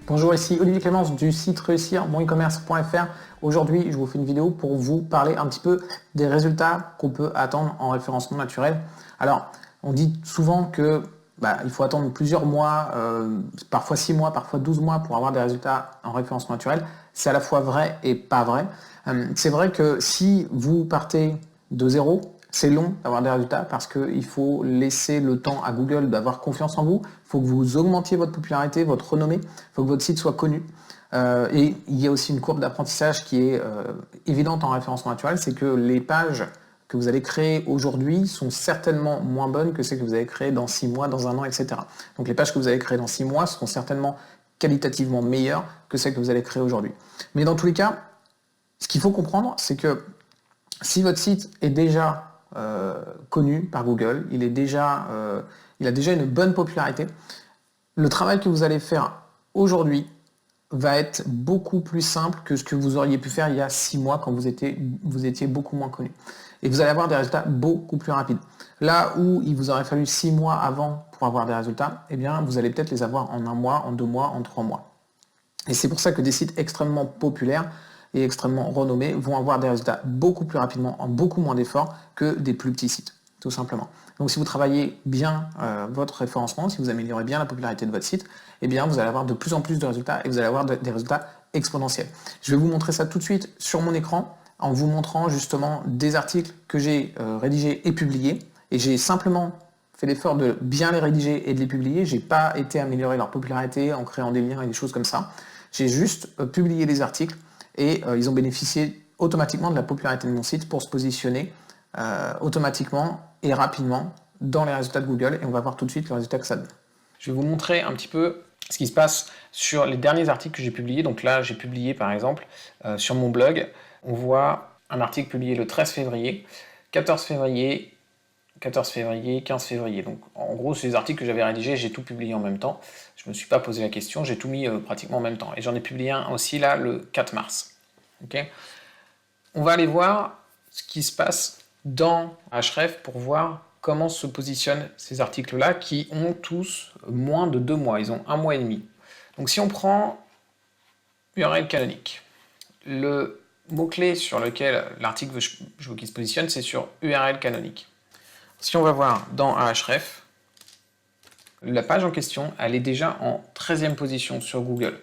Bonjour, ici Olivier Clémence du site réussir-mon-e-commerce.fr. Aujourd'hui, je vous fais une vidéo pour vous parler un petit peu des résultats qu'on peut attendre en référencement naturel. Alors, on dit souvent que il faut attendre plusieurs mois, parfois 6 mois, parfois 12 mois pour avoir des résultats en référencement naturel. C'est à la fois vrai et pas vrai. C'est vrai que si vous partez de zéro, c'est long d'avoir des résultats parce qu'il faut laisser le temps à Google d'avoir confiance en vous. Il faut que vous augmentiez votre popularité, votre renommée. Il faut que votre site soit connu. Et il y a aussi une courbe d'apprentissage qui est évidente en référencement naturel, c'est que les pages que vous allez créer aujourd'hui sont certainement moins bonnes que celles que vous allez créer dans 6 mois, dans un an, etc. Donc les pages que vous allez créer dans 6 mois seront certainement qualitativement meilleures que celles que vous allez créer aujourd'hui. Mais dans tous les cas, ce qu'il faut comprendre, c'est que si votre site est déjà connu par Google, il a déjà une bonne popularité, le travail que vous allez faire aujourd'hui va être beaucoup plus simple que ce que vous auriez pu faire il y a 6 mois quand vous étiez beaucoup moins connu. Et vous allez avoir des résultats beaucoup plus rapides. Là où il vous aurait fallu 6 mois avant pour avoir des résultats, eh bien, vous allez peut-être les avoir en 1 mois, en 2 mois, en 3 mois. Et c'est pour ça que des sites extrêmement populaires et extrêmement renommés vont avoir des résultats beaucoup plus rapidement, en beaucoup moins d'efforts que des plus petits sites, tout simplement. Donc si vous travaillez bien votre référencement, si vous améliorez bien la popularité de votre site, eh bien vous allez avoir de plus en plus de résultats et vous allez avoir des résultats exponentiels. Je vais vous montrer ça tout de suite sur mon écran en vous montrant justement des articles que j'ai rédigés et publiés. Et j'ai simplement fait l'effort de bien les rédiger et de les publier. J'ai pas été améliorer leur popularité en créant des liens et des choses comme ça. J'ai juste publié les articles et ils ont bénéficié automatiquement de la popularité de mon site pour se positionner automatiquement et rapidement dans les résultats de Google, et on va voir tout de suite le résultat que ça donne. Je vais vous montrer un petit peu ce qui se passe sur les derniers articles que j'ai publiés. Donc là, j'ai publié par exemple sur mon blog, on voit un article publié le 13 février, 14 février, 14 février, 15 février. Donc en gros, c'est les articles que j'avais rédigés, j'ai tout publié en même temps. Je ne me suis pas posé la question, j'ai tout mis pratiquement en même temps. Et j'en ai publié un aussi là le 4 mars. Okay, on va aller voir ce qui se passe dans Ahrefs pour voir comment se positionnent ces articles-là qui ont tous moins de 2 mois. Ils ont 1 mois et demi. Donc si on prend URL canonique, le mot-clé sur lequel l'article je veux qu'il se positionne, c'est sur URL canonique. Si on va voir dans Ahrefs, la page en question, elle est déjà en 13e position sur Google.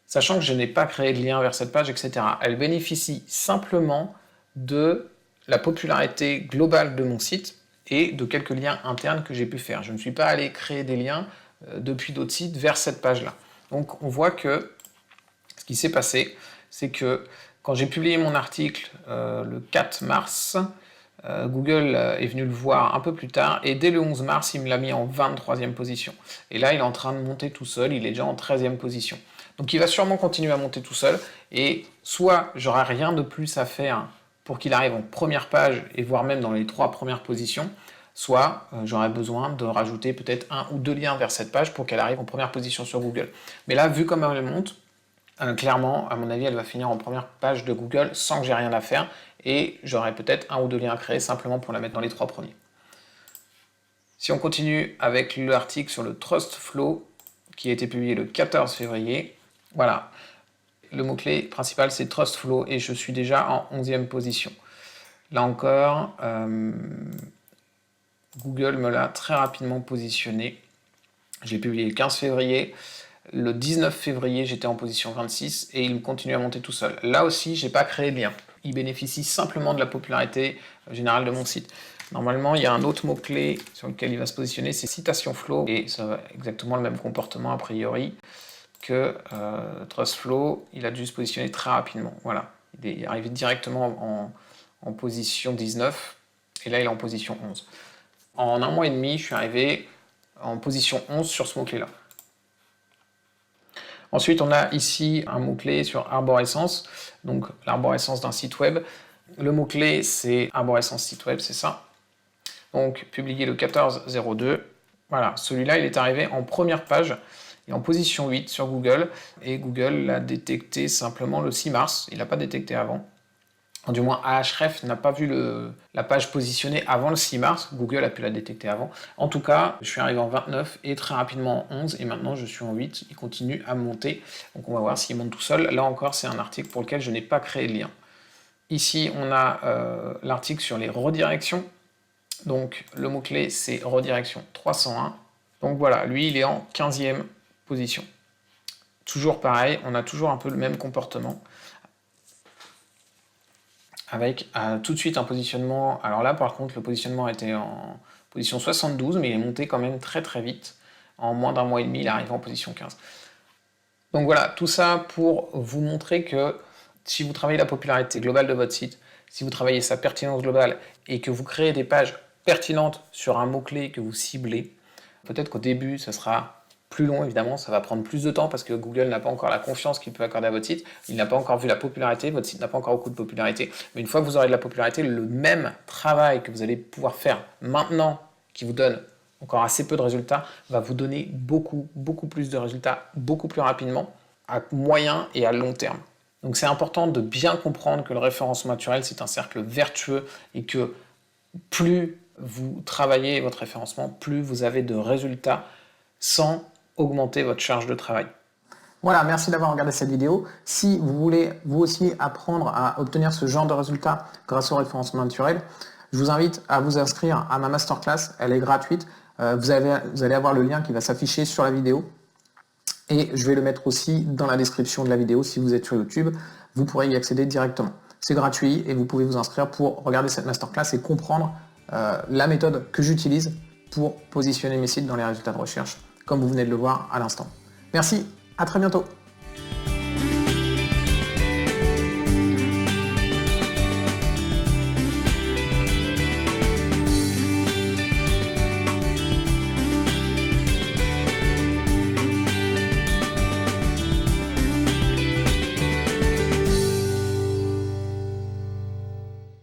Sachant que je n'ai pas créé de lien vers cette page, etc. Elle bénéficie simplement de la popularité globale de mon site et de quelques liens internes que j'ai pu faire. Je ne suis pas allé créer des liens depuis d'autres sites vers cette page-là. Donc on voit que ce qui s'est passé, c'est que quand j'ai publié mon article le 4 mars, Google est venu le voir un peu plus tard, et dès le 11 mars, il me l'a mis en 23e position. Et là, il est en train de monter tout seul, il est déjà en 13e position. Donc il va sûrement continuer à monter tout seul, et soit j'aurai rien de plus à faire pour qu'il arrive en première page, et voire même dans les 3 premières positions, soit j'aurai besoin de rajouter peut-être 1 ou 2 liens vers cette page pour qu'elle arrive en première position sur Google. Mais là, vu comme elle monte, clairement, à mon avis, elle va finir en première page de Google sans que j'ai rien à faire, et j'aurai peut-être 1 ou 2 liens à créer simplement pour la mettre dans les 3 premiers. Si on continue avec l'article sur le Trust Flow, qui a été publié le 14 février, voilà, le mot-clé principal c'est Trust Flow, et je suis déjà en 11e position. Là encore, Google me l'a très rapidement positionné. Je l'ai publié le 15 février. Le 19 février, j'étais en position 26 et il continue à monter tout seul. Là aussi, je n'ai pas créé de lien. Il bénéficie simplement de la popularité générale de mon site. Normalement, il y a un autre mot-clé sur lequel il va se positionner, c'est Citation Flow, et ça va exactement le même comportement a priori que Trust Flow. Il a dû se positionner très rapidement. Voilà, il est arrivé directement en position 19 et là, il est en position 11. En 1 mois et demi, je suis arrivé en position 11 sur ce mot-clé-là. Ensuite, on a ici un mot-clé sur arborescence, donc l'arborescence d'un site web. Le mot-clé, c'est arborescence site web, c'est ça. Donc, publié le 14/02. Voilà, celui-là, il est arrivé en première page et en position 8 sur Google. Et Google l'a détecté simplement le 6 mars, il n'a pas détecté avant. Du moins Ahref n'a pas vu la page positionnée avant le 6 mars, Google a pu la détecter avant. En tout cas, je suis arrivé en 29 et très rapidement en 11 et maintenant je suis en 8, il continue à monter. Donc on va voir s'il monte tout seul. Là encore, c'est un article pour lequel je n'ai pas créé de lien. Ici, on a l'article sur les redirections. Donc le mot-clé, c'est redirection 301. Donc voilà, lui, il est en 15e position. Toujours pareil, on a toujours un peu le même comportement. Avec tout de suite un positionnement, alors là par contre le positionnement était en position 72, mais il est monté quand même très très vite. En moins d'un mois et demi, il est arrivé en position 15. Donc voilà, tout ça pour vous montrer que si vous travaillez la popularité globale de votre site, si vous travaillez sa pertinence globale et que vous créez des pages pertinentes sur un mot-clé que vous ciblez, peut-être qu'au début ça sera plus long, évidemment, ça va prendre plus de temps parce que Google n'a pas encore la confiance qu'il peut accorder à votre site, il n'a pas encore vu la popularité, votre site n'a pas encore beaucoup de popularité, mais une fois que vous aurez de la popularité, le même travail que vous allez pouvoir faire maintenant, qui vous donne encore assez peu de résultats, va vous donner beaucoup plus de résultats, beaucoup plus rapidement, à moyen et à long terme. Donc c'est important de bien comprendre que le référencement naturel, c'est un cercle vertueux et que plus vous travaillez votre référencement, plus vous avez de résultats sans augmenter votre charge de travail. Voilà, merci d'avoir regardé cette vidéo. Si vous voulez vous aussi apprendre à obtenir ce genre de résultats grâce au référencement naturel, je vous invite à vous inscrire à ma masterclass, elle est gratuite. Vous allez avoir le lien qui va s'afficher sur la vidéo et je vais le mettre aussi dans la description de la vidéo. Si vous êtes sur YouTube, vous pourrez y accéder directement. C'est gratuit et vous pouvez vous inscrire pour regarder cette masterclass et comprendre la méthode que j'utilise pour positionner mes sites dans les résultats de recherche, comme vous venez de le voir à l'instant. Merci, à très bientôt.